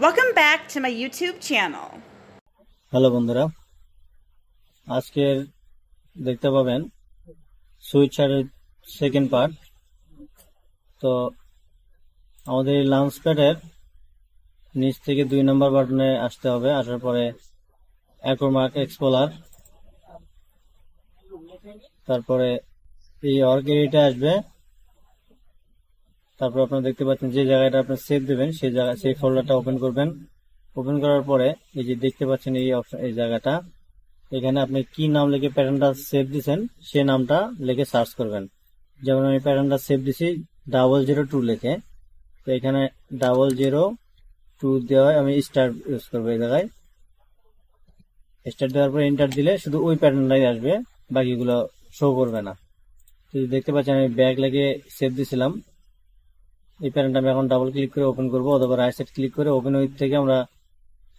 Welcome back to my YouTube channel. Hello বন্ধুরা, আজকের দেখতে পাবেন সুইচ শার্টের সেকেন্ড পার্ট। তো আমাদের এই লাউঞ্জ প্যাডের নিচ থেকে 2 নম্বর বাটনে আসতে হবে। আসার পরে অ্যাক্রোমার্ক এক্সপ্লোরার, তারপরে এই অর্গেরিটা আসবে। তারপর আপনারা দেখতে পাচ্ছেন যে জায়গাটা আপনি সেভ দেবেন সেই জায়গা, সেই ফোল্ডারটা ওপেন করবেন। ওপেন করার পরে এই যে দেখতে পাচ্ছেন এই অপশন, এই জায়গাটা, এখানে আপনি কি নাম লিখে প্যাটার্নটা সেভ দিচ্ছেন সেই নামটা লিখে সার্চ করবেন। যেমন আমি প্যাটার্নটা সেভ দিছি 002 লিখে, তো এখানে 002 দেওয়া আমি স্টার ইউজ করবো। এই জায়গায় স্টার দেওয়ার পরে এন্টার দিলে শুধু ওই প্যাটার্নটাই আসবে, বাকিগুলো শো করবে না। তো দেখতে পাচ্ছেন আমি ব্যাক লিখে সেভ দিছিলাম। এই প্যাটার্নটা আমি এখন ডাবল ক্লিক করে ওপেন করবো, অথবা রাইট সাইড ক্লিক করে ওপেন উইথ থেকে আমরা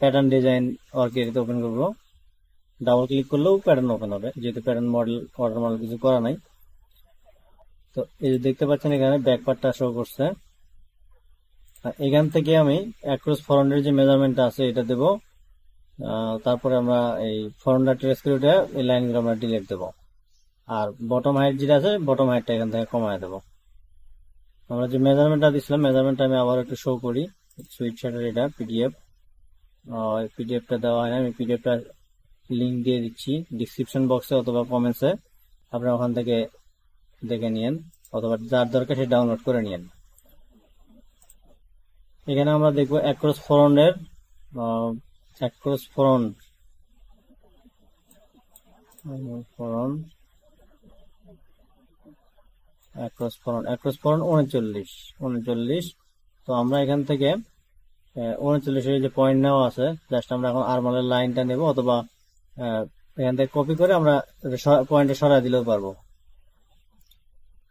প্যাটার্ন ডিজাইন অর্কিডে ওপেন করবো। ডাবল ক্লিক করলেও প্যাটার্ন ওপেন হবে, যেহেতু প্যাটার্ন মডেল ওয়াটার মডেল কিছু করা নাই। তো এই যে দেখতে পাচ্ছেন এখানে ব্যাক পার্টটা শো করছে। এখান থেকে আমি অ্যাক্রস ফরন্টের যে মেজারমেন্টটা আছে এটা দেব। তারপরে আমরা এই ফরন্টটা ট্রেস করে উঠে এই লাইনগুলো আমরা ডিলিট দেব। আর বটম হাইট যেটা আছে বটম হাইটটা এখান থেকে কমায় দেব। আমরা যে মেজারমেন্টটা দিছিলাম মেজারমেন্টটা আমি আবার একটু শো করি। সুইচ শার্টের এটা পিডিএফটা দেওয়া হয় না, আমি পিডিএফটা লিঙ্ক দিয়ে দিচ্ছি ডিসক্রিপশন বক্সে অথবা কমেন্টসে, আপনারা ওখান থেকে দেখে নিয়েন, অথবা যার দরকার সে ডাউনলোড করে নিয়েন। এখানে আমরা দেখবো অ্যাক্রস ফরন্টের অ্যাক্রস ফরন্ট 39। তো আমরা এখান থেকে 39 যে পয়েন্ট নেওয়া আছে, জাস্ট আমরা এখন আর্মলের লাইনটা নেব, অথবা এখান থেকে কপি করে আমরা পয়েন্টে সরাই দিলেও পারবো।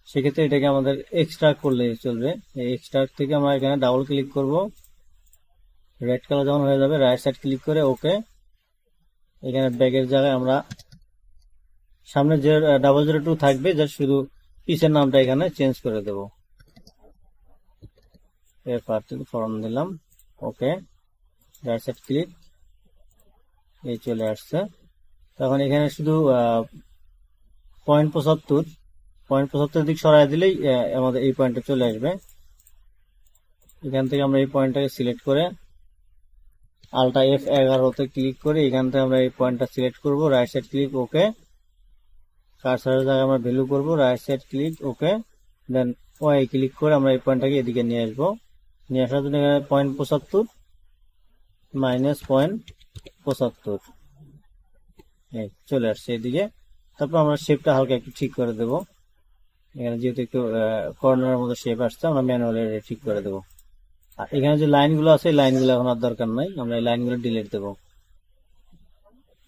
সেক্ষেত্রে এটাকে আমাদের এক্সট্রাক্ট করলে চলবে। এই এক্সট্রাক্ট থেকে আমরা এখানে ডাবল ক্লিক করব, রেড কালার যখন হয়ে যাবে রাইট সাইড ক্লিক করে ওকে। এখানে ব্যাগের জায়গায় আমরা সামনে যে 002 থাকবে যা শুধু পিসের নামটা এখানে চেঞ্জ করে দেব। এর পার্ট ফরম দিলাম, ওকে, রাইট সাইড ক্লিক, এই চলে আসছে। তখন এখানে শুধু 0.75 দিক সরাই দিলেই আমাদের এই পয়েন্টটা চলে আসবে। এখান থেকে আমরা এই পয়েন্টটাকে সিলেক্ট করে আল্টা F11 ক্লিক করে এখান থেকে আমরা এই পয়েন্টটা সিলেক্ট করব, রাইট সাইড ক্লিক ওকে। কার্সারের জায়গায় আমরা ভ্যালু করব, রাইট সাইড ক্লিক ওকে, দেন ওয়াই ক্লিক করে আমরা এই পয়েন্টটাকে এদিকে নিয়ে আসবো। নিয়ে আসার জন্য এখানে 0.75 মাইনাস 0.75 চলে আসছে এদিকে। তারপর আমরা শেপটা হালকা একটু ঠিক করে দেব। এখানে যেহেতু একটু কর্নারের মতো শেপ আসছে, আমরা ম্যানুয়ালি ঠিক করে দেব। আর এখানে যে লাইনগুলো আছে এই লাইনগুলো এখন আর দরকার নাই, আমরা এই লাইনগুলো ডিলিট দেব।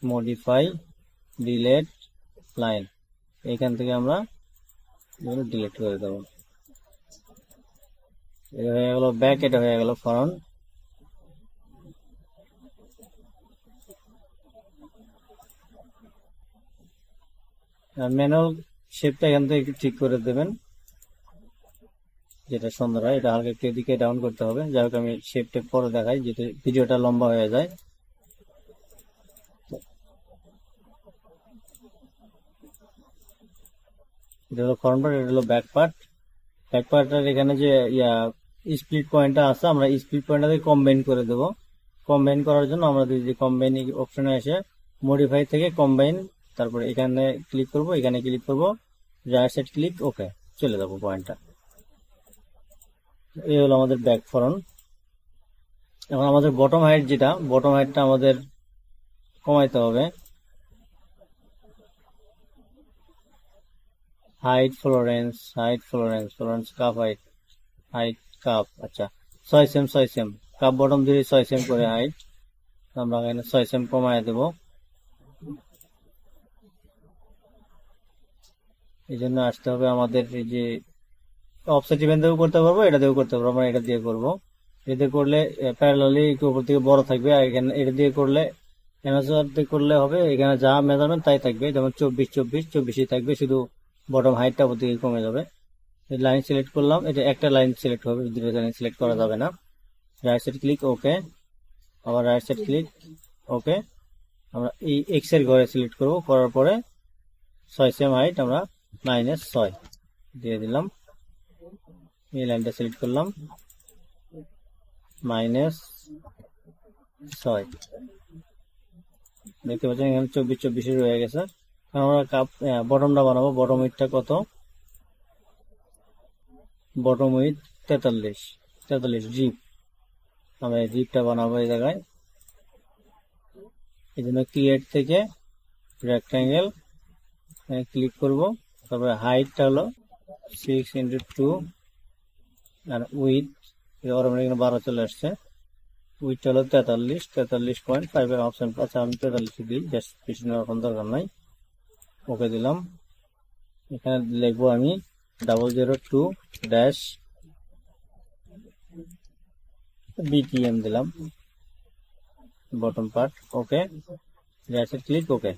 মডিফাই ডিলিট লাইন, এখান থেকে আমরা ডিলিট করে দেব। এটা হয়ে গেল ব্যাক, এটা হয়ে গেল ফ্রন্ট। ম্যানুয়াল শেপটা এখান থেকে একটু ঠিক করে দেবেন, যেটা সুন্দর হয়। এটা হালকা একটু এদিকে ডাউন করতে হবে। যাই হোক আমি শেপটা পরে দেখাই, যেহেতু ভিডিওটা লম্বা হয়ে যায়। এটা হলো ফ্রন্ট পার্ট, এটা হলো ব্যাক পার্ট। ব্যাক পার্টের এখানে যে স্প্লিট পয়েন্টটা আছে আমরা স্প্লিট পয়েন্টটাকে কম্বাইন করে দেব। কম্বাইন করার জন্য আমরা যে কম্বাইন অপশনে এসে মডিফাই থেকে কম্বাইন, তারপরে এখানে ক্লিক করব, এখানে ক্লিক করব, রাইট সাইড ক্লিক ওকে, চলে যাবো পয়েন্টটা। এই হলো আমাদের ব্যাক ফ্রন্ট। এখন আমাদের বটম হাইট, যেটা বটম হাইটটা আমাদের কমাইতে হবে। Height Florence cup height cup, আচ্ছা 6 সেম কাপ বটম দিয়ে 6 সেম করে হাইট, আমরা এখানে 6 সেম কমায় দেব। এই জন্য আসতে হবে আমাদের এই যে অফসেট ইভেন্ট দিয়েও করতে পারবো, এটা দিয়েও করতে পারবো। আমরা এটা দিয়ে করবো, এটা করলে প্যারালালি একটু উপর থেকে বড় থাকবে। আর এখানে এটা দিয়ে করলে অ্যামাজন দিয়ে করলে হবে, এখানে যা মেজারমেন্ট তাই থাকবে। যেমন 24 থাকবে, শুধু বটম হাইটটা উপর থেকে কমে যাবে। লাইন সিলেক্ট করলাম, এটা একটা লাইন সিলেক্ট হবে, দুটো লাইন সিলেক্ট করা যাবে না। রাইট সাইড ক্লিক ওকে, আবার রাইট সাইড ক্লিক, ওকে। আমরা এই এক্স এর ঘরে সিলেক্ট করব, করার পরে 6 সেম হাইট আমরা -6 দিয়ে দিলাম। এই লাইনটা সিলেক্ট করলাম, -6 দেখতে পাচ্ছেন এখানে 24 রয়ে গেছে। আমরা বটমটা বানাবো। বটম উইডটা কত? Bottom width 43 zip. আমরা এই জিপটা বানাবো এই জায়গায়। এই জন্য ক্রিয়েট থেকে রেক্টাঙ্গেল ক্লিক করব, তারপরে হাইটটা হলো 6x2 আর উইড অটোমেটিক 12 চলে আসছে। উইডটা হলো 43.5 এর অপশন আছে, আমি 43 দিই, জাস্ট কিছু নেওয়ার কোনো দরকার নাই। ওকে দিলাম। এখানে লিখবো আমি 002-BTM দিলাম বটম পার্ট, ওকে। রাইট সাইড ক্লিক, ওকে।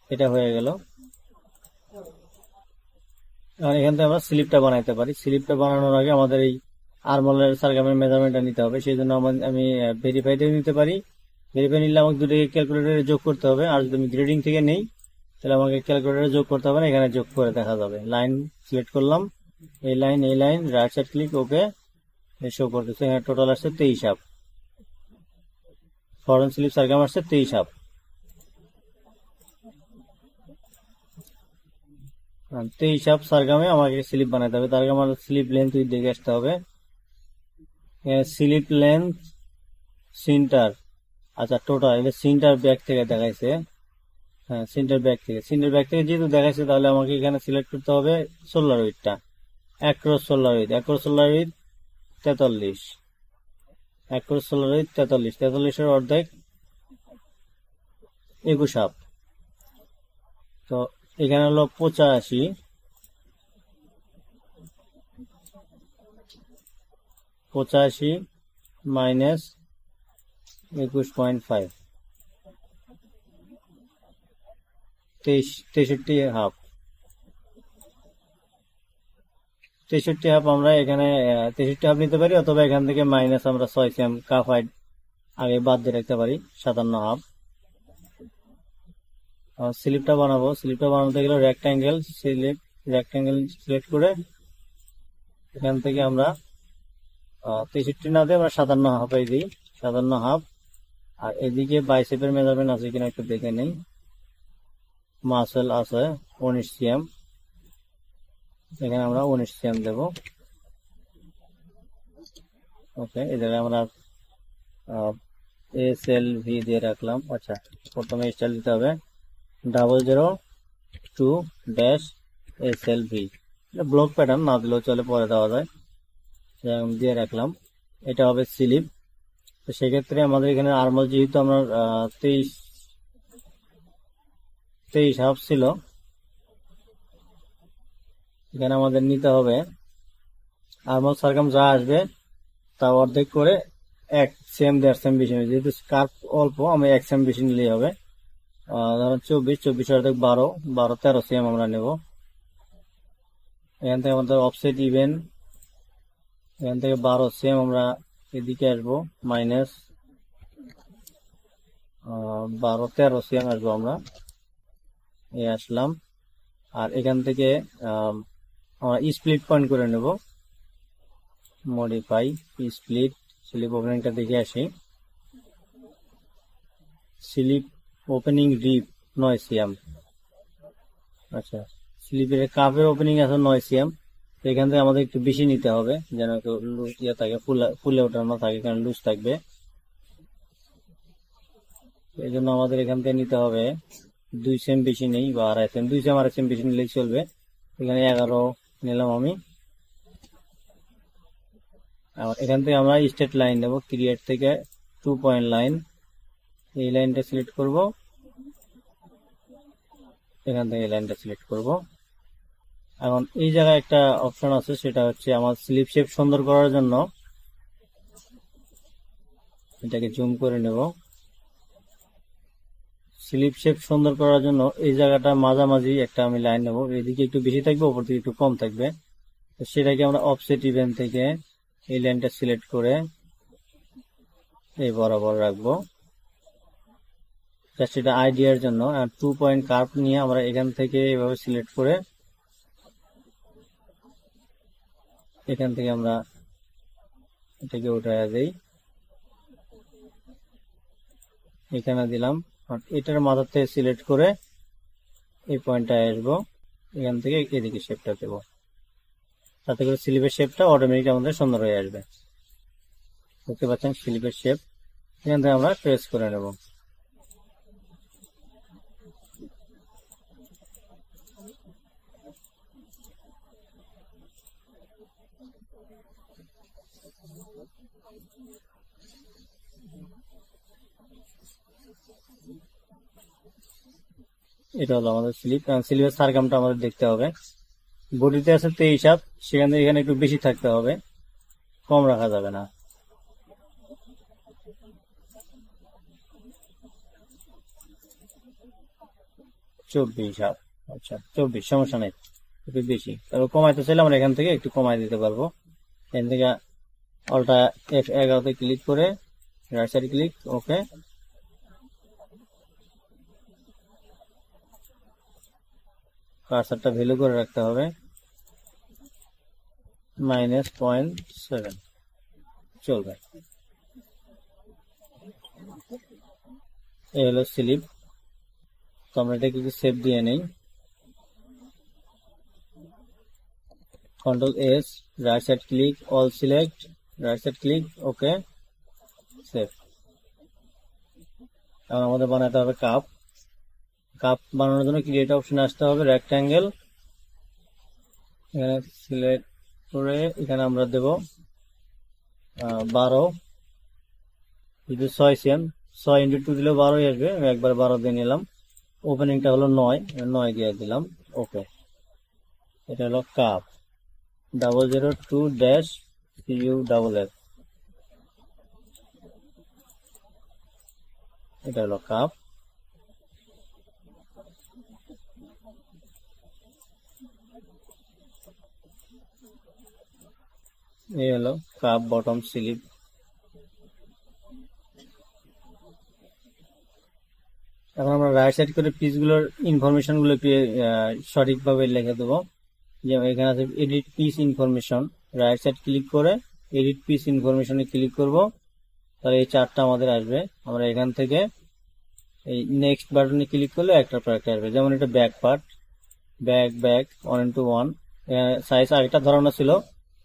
এটা হয়ে গেল। এখন এখান থেকে আমরা স্লিপটা বানাইতে পারি। স্লিপটা বানানোর আগে আমাদের এই আর্মহোলের সারগামের মেজারমেন্টটা নিতে হবে, সেই জন্য আমি ভেরিফাইতে নিতে পারি। ভেরিফাই নিলে আমাকে দুটোকে ক্যালকুলেটরে যোগ করতে হবে, আর যদি আমি গ্রেডিং থেকে নেই তাহলে আমাকে ক্যালকুলেটরে যোগ করতে হবে না, এখানে যোগ করে দেখা যাবে। লাইন সিলেক্ট করলাম, এই লাইন রাইট সাইড ক্লিক, ওকে। শো করতেছে এখানে টোটাল আসছে 23 হাফ। ফরেন স্লিপ সারগাম আসছে 23 হাফ। 23 হাফ সারগামে আমাকে স্লিপ বানাতে হবে। তার আগে আমার স্লিপ লেন্থ দেখে আসতে হবে। স্লিপ লেন্থ সেন্টার, আচ্ছা টোটাল এটা সেন্টার ব্যাক থেকে দেখাইছে। হ্যাঁ, সেন্টার ব্যাক থেকে যেহেতু দেখাইছে তাহলে আমাকে এখানে সিলেক্ট করতে হবে সোলার উইডটা। Across solar width 43, across solar width 43 এর অর্ধেক 21 হাফ। তো এখানে হলো 85 মাইনাস 21.5, 63 হাফ। 63 হাফ আমরা এখানে 63 হাফ নিতে পারি, অথবা এখান থেকে মাইনাস আমরা 6 সেম কাফ হাইট আগে বাদ দিয়ে রাখতে পারি, 57 হাফ। স্লিপটা বানাবো। স্লিপটা বানাতে গেলে রেক্টাঙ্গেল সিলেক্ট করে এখান থেকে আমরা 63 না দিয়ে আমরা 57 হাফে দিই, 57 হাফ। আর এদিকে বাইসেপের মেজারমেন্ট আছে কিনা একটু দেখে নেই। মাসেল আছে 19 সিএম, এখানে আমরা 19 সিএম দেব, ওকে। এই জায়গায় আমরা SLV দিয়ে রাখলাম। আচ্ছা, প্রথমে স্টাইল দিতে হবে 002-SLV। ব্লক প্যাটার্ন না দিলেও চলে, পরে দেওয়া যায়, দিয়ে রাখলাম। এটা হবে স্লিপ। তো সেক্ষেত্রে আমাদের এখানে আর্মহোল যেহেতু আমরা 23 হাফ ছিল, এখানে আমাদের নিতে হবে আর্মহোল সারগাম যা আসবে তা অর্ধেক করে 1 সেম 1.5 সেম বেশি নেবে। যেহেতু স্কার্ফ অল্প, আমি 1 সেম বেশি নিলেই হবে। ধরুন 24 অর্ধেক 13 সেম আমরা নেব। এখান থেকে আমাদের অফসেট ইভেন, এখান থেকে 12 সেম আমরা এদিকে আসবো, মাইনাস 13 সেম আসবো আমরা, আসলাম। আর এখান থেকে আমরা স্প্লিট পয়েন্ট করে নেব, মডিফাই স্প্লিট। স্লিপ ওপেনিংটা দেখে আসি। স্লিপ ওপেনিং রিপ 9 সিএম। আচ্ছা, স্লিপের কাপের ওপেনিং আছে 9 সিএম। এখান থেকে আমাদের একটু বেশি নিতে হবে, যেন একটু লুজ থাকে, ফুলে ওঠানো থাকে, কারণ লুজ থাকবে। এই জন্য আমাদের এখান থেকে নিতে হবে 2 সেম বেশি নেই, বা 2.5 সেম, 2 সেম 2.5 সেম বেশি নিলেই চলবে। এখানে 11 নিলাম আমি। এখান থেকে আমরা স্ট্রেট লাইন নেব, ক্রিয়েট থেকে 2 পয়েন্ট লাইন, এই লাইনটা সিলেক্ট করব, এখান থেকে এই লাইনটা সিলেক্ট করব। এখন এই জায়গায় একটা অপশন আছে, সেটা হচ্ছে আমার স্লিপ শেপ সুন্দর করার জন্য এটাকে জুম করে নেব। স্লিপ শেপ সুন্দর করার জন্য এই জায়গাটা মাঝামাঝি একটা আমি লাইন নেব, এদিকে একটু বেশি থাকবে, ওপর দিকে একটু কম থাকবে। তো সেটাকে আমরা অফসেট ইভেন্ট থেকে এই লাইনটা সিলেক্ট করে এই বরাবর রাখবো, জাস্ট এটা আইডিয়ার জন্য। আর 2 পয়েন্ট কার্ভ নিয়ে আমরা এখান থেকে এভাবে সিলেক্ট করে এখান থেকে আমরা এটাকে উঠাইয়া দেই, এখানে দিলাম। আর এটার মাথা থেকে সিলেক্ট করে এই পয়েন্টটায় আসবো, এখান থেকে এদিকে শেপটা দেবো, তাতে করে স্লিপের শেপটা অটোমেটিক আমাদের সুন্দর হয়ে আসবে। দেখতে পাচ্ছেন স্লিপের শেপ, এখান থেকে আমরা ট্রেস করে নেব। এটা হলো আমাদের স্লিপ। স্লিপের সারকামটা আমাদের দেখতে হবে। বডিতে আছে 23 সেখান থেকে এখানে একটু বেশি থাকতে হবে, কম রাখা যাবে না। চব্বিশ, আচ্ছা 24, সমস্যা নেই, একটু বেশি। তবে কমাইতে চাইলে আমরা এখান থেকে একটু কমাই দিতে পারবো। এখান থেকে অল্টা F11 ক্লিক করে রাইট সাইড ক্লিক, ওকে। কার্সারটা ভ্যালু করে রাখতে হবে -0.7, চলবে। এই হলো স্লিপ। তো আমরা এটাকে একটু সেভ দিয়ে নেই, Ctrl+S, right side click, all select, right side click, okay, save. এখন আমাদের বানাতে হবে কাপ। কাপ বানানোর জন্য ক্রিয়েট অপশনে আসতে হবে, রেক্টাঙ্গেল, এখানে সিলেক্ট করে এখানে আমরা দেব 12, যদি 6 সেম, 6 × 2 দিলেও 12 আসবে, আমি একবার 12 দিয়ে নিলাম। ওপেনিংটা হলো 9 দিয়ে দিলাম, ওকে। এটা হলো কাপ 002-UFF, এটা হলো কাপ। এই হলো কাপ বটম স্লিপ। এখন আমরা রাইট সাইড করে পিসগুলোর ইনফরমেশন গুলো সঠিকভাবে লিখে দেবো। যেমন এখানে আছে edit piece information, right side click করে এডিট পিস ইনফরমেশনে ক্লিক করব, তাহলে এই চারটা আমাদের আসবে। আমরা এখান থেকে এই নেক্সট বাটনে ক্লিক করলে একটার পর একটা আসবে। যেমন এটা ব্যাক পার্ট, ব্যাক 1:1, সাইজ আগেটা ধরানো ছিল,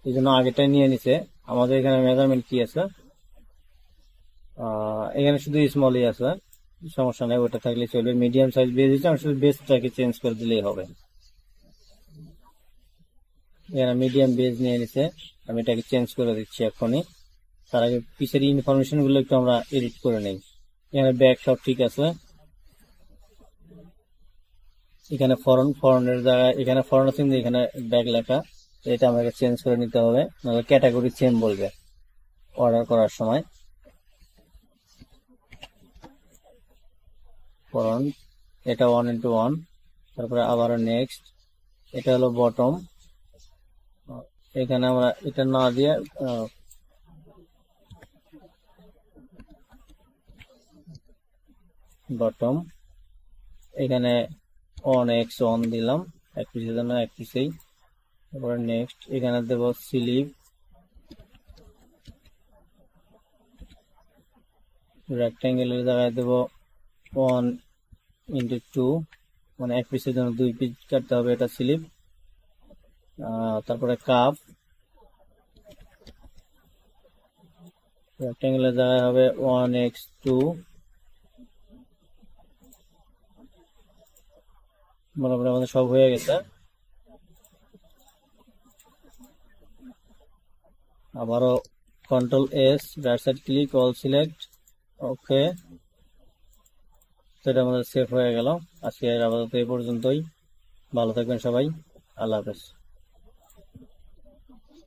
এই জন্য আগেটাই নিয়ে নিছে। আমাদের এখানে মেজারমেন্ট কি আছে, এখানে শুধু স্মলই আছে, সমস্যা নেই, ওটা থাকলে চলবে। মিডিয়াম সাইজ বেজ দিচ্ছে, আমি শুধু বেজটাকে চেঞ্জ করে দিলেই হবে। এখানে মিডিয়াম বেজ নিয়ে নিছে, আমি এটাকে চেঞ্জ করে দিচ্ছি এখনই। তার আগে পিসের ইনফরমেশন গুলো একটু আমরা এডিট করে নেই। এখানে ব্যাক সব ঠিক আছে, এখানে ফরনের জায়গায় এখানে ফরন আছে, কিন্তু এখানে ব্যাক লেখা, এটা আমাকে চেঞ্জ করে নিতে হবে, নাহলে ক্যাটাগরি সেম বলবে অর্ডার করার সময়। ফরন এটা 1:1, তারপরে আবারও নেক্সট, এটা হলো বটম। এখানে আমরা এটা না দিয়ে বটম, এখানে 1x1 দিলাম, এক পিসের জন্য এক পিসেই। তারপরে নেক্সট এখানে দেব স্লিভ, রেক্টাঙ্গেলের জায়গায় দেব 1:2, মানে এক পিসের জন্য 2 পিস কাটতে হবে, এটা স্লিভ। তারপরে কাপ, রেক্টাঙ্গেলের জায়গায় হবে 1x2, মোটামুটি আমাদের সব হয়ে গেছে। আবারও Ctrl+S, right side click, all select, okay. তো এটা আমাদের সেভ হয়ে গেল। আজকে আপাতত এই পর্যন্তই। ভালো থাকবেন সবাই, আল্লাহ হাফেজ।